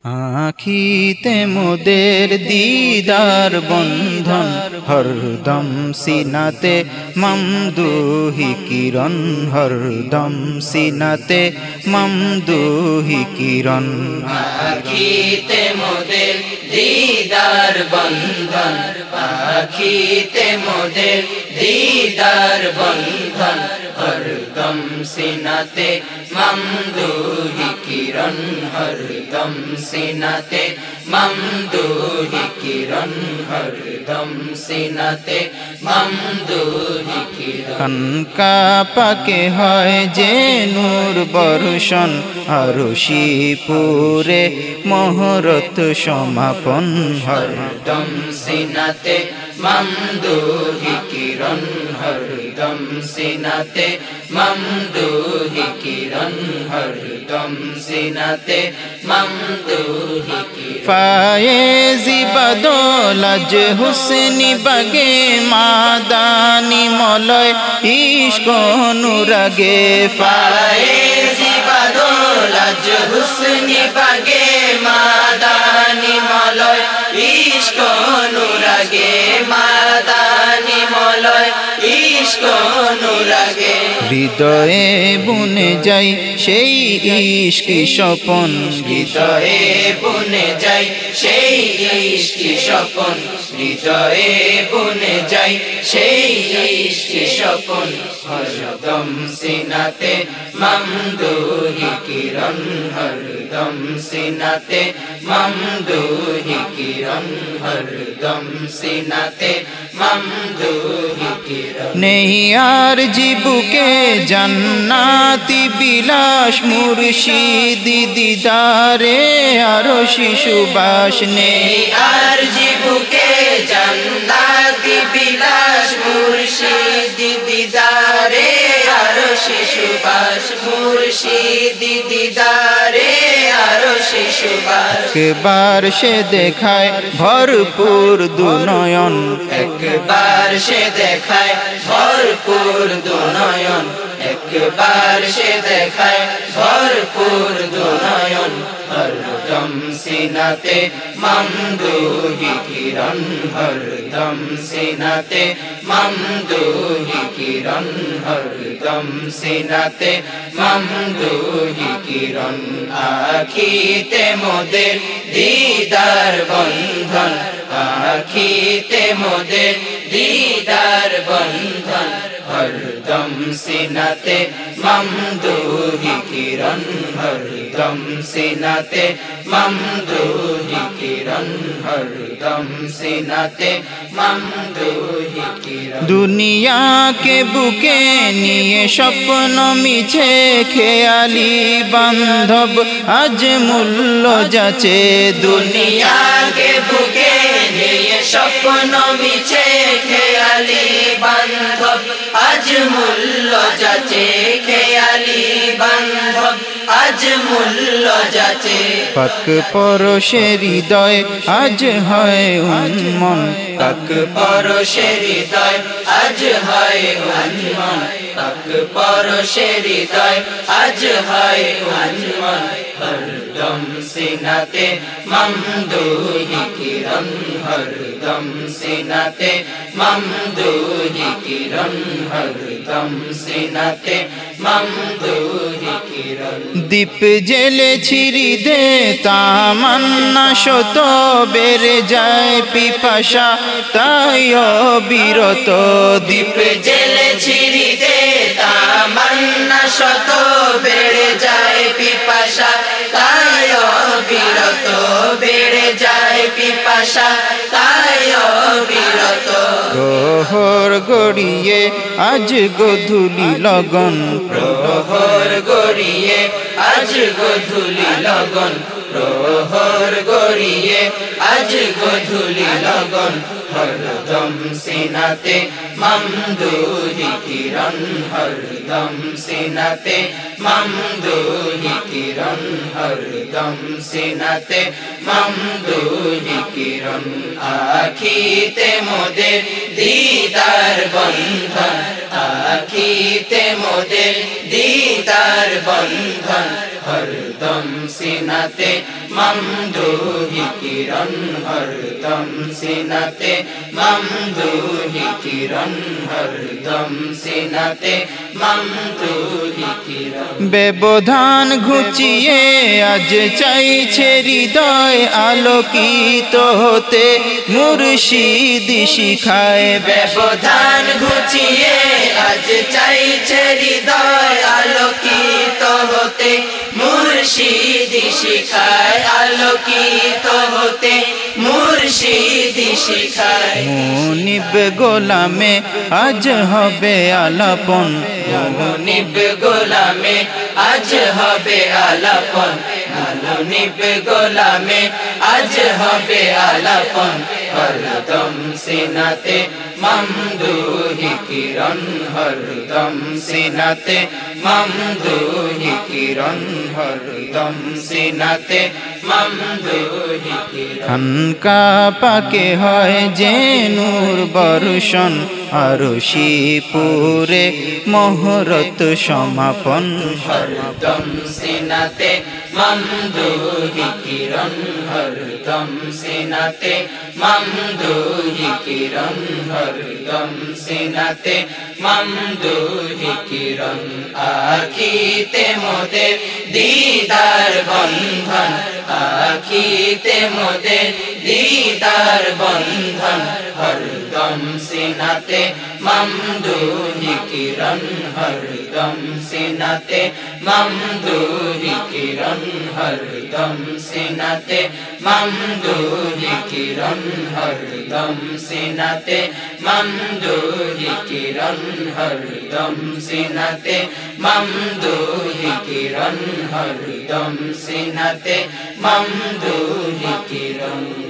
আখিতে মোদের দিদার বন্ধন, হরদম সিনাতে মমদুহি কিরণ, হরদম সিনাতে মমদুহি কিরণ। আখিতে মোদের দিদার বন্ধন, আখিতে মোদের দিদার বন্ধন, হরদম সিনাতে মমদুহি কিরণ, হরদম সিনাতে মমদুহি কিরণ, হরদম সিনাতে মমদুহি কিরণ। কনকা পাকে হয় যে নূর বর্ষণ, আরশিপুরে মহরত সমাপন, হরদম সিনাতে মমদুহি কিরণ, হরদম সিনাতে মমদুহি কিরণ, হরদম সিনাতে মমদুহি কিরণ। ফায়েজি বদলাজ হুসনি বগে মাদানি মলয় ইশক অনুরাগে, ফায়েজি বদলাজ হুসনি বগে মাদানি মলয় ইশক অনুরাগে, মাদানি মলয় ইশক অনুরাগে। হৃদয়ে বুনে যাই সেই ইশকি স্বপন, হৃদয়ে বুনে যাই সেই ইশকি স্বপন, হৃদয়ে বুনে যাই সেই ইশকি স্বপন, হরদম সিনাতে মমদুহি কিরণ, হরদম সিনাতে মমদুহি কিরণ, হরদম সিনাতে মমদুহি কিরণ। নেই আর জীবুকে জান্নাতি বিলাস, মুর্শিদি দিদারে আরো শিশুবাস। নেই আর জীবুকে জান্নাতি বিলাস, মুর্শিদি দিদারে আরো শিশুবাস, মুর্শিদি দিদারে আরো শিশুবাস। একবার সে দেখায় ভরপুর দুনয়ন, একবার সে দেখায় ভরপুর দুনয়ন, একবার সে দেখায় ভরপুর দুনয়ন, হরদম সিনাতে মমদুহি কিরণ, হরদম সিনাতে মমদুহি কিরণ, হরদম সিনাতে মমদুহি কিরণ। আখিতে মোদের দিদার বন্ধন, আখিতে মোদের দিদার বন্ধন, হরদম সিনাতে মমদুহি কিরণ, হরদম সিনাতে মমদুহি কিরণ, হরদম সিনাতে মমদুহি কিরণ। দুনিয়া কে বুকে নিয়ে স্বপ্ন মিছে খেয়ালি বান্ধব আজ মূল্য যাচে, দুনিয়া কে বুকে নিয়ে স্বপ্ন মিছে খেয়ালি বান্ধব আজ মূল্য যাচে, খেয়ালি বান্ধব আজ মূল্য যাচে। পাক পরশে হৃদয় আজ হয় উন্মন, পাক পরশে হৃদয় আজ হয় উন্মন, পাক পরশে হৃদয় আজ হয় উন্মন, হরদম সিনাতে মমদুহি কিরণ, হরদম সিনাতে মমদুহি কিরণ, হরদম সিনাতে মমদুহি কিরণ। দীপ জেলে ছিরি দে তামান্না শত, বেড়ে যায় পিপাসা তাই অবিরত। দীপ জেলে ছিরি দে তামান্না শত, বেড়ে যায় পিপাসা তাই অবিরত, বেড়ে যায় পিপাসা তাই অবিরত। প্রহর গড়িয়ে আজ গধূলি লগন, প্রহর গড়িয়ে আজ গধূলি লগন, প্রহর গড়িয়ে আজ গধূলি লগন, হরদম সিনাতে মমদুহি কিরণ, হরদম সিনাতে মমদুহি কিরণ, হরদম সিনাতে মমদুহি কিরণ। আখিতে মোদের দিদার বন্ধন, আখিতে মোদের দিদার বন্ধন, हरदम सीनाते ममदूही किरण हरदम सीनाते ममदूही किरण हरदम सीनाते ममदूही किरण ব্যবধান ঘুচিয়ে আজ চাইছে হৃদয় আলোকিত হতে মুর্শিদি শিখায় ব্যবধান ঘুচিয়ে আজ চাইছে হৃদয় আলোকিত হতে মুর্শিদি শিখায় আলোকিত হতে মুর্শিদি শিখায় মুনিব গোলামে আজ হবে আলাপন মুনিব গোলামে আজ হবে আলাপন মুনিব গোলামে আজ হবে আলাপন হরদম সিনাতে মমদূহি কিরণ হরদম সিনাতে মমদূহি কিরণ হরদম সিনাতে মমদূহি কিরণ খানকা পাকে হয় যে নূর বর্ষণ আরশিপুরে মহরত সমাপন हरदम सीनाते ममदूही किरण हरदम सीनाते ममदूही किरण हरदम सीनाते ममदूही किरण आखीते मोदे दीदार बंधन आखीते मोदे दीदार बंधन हरदम सीनाते ममदूही किरण हरदम सीनाते ममदूही किरण हरदम सीनाते ममदूही किरण हरदम सीनाते ममदूही किरण हरदम सीनाते ममदूही किरण हरदम सीनाते ममदूही किरण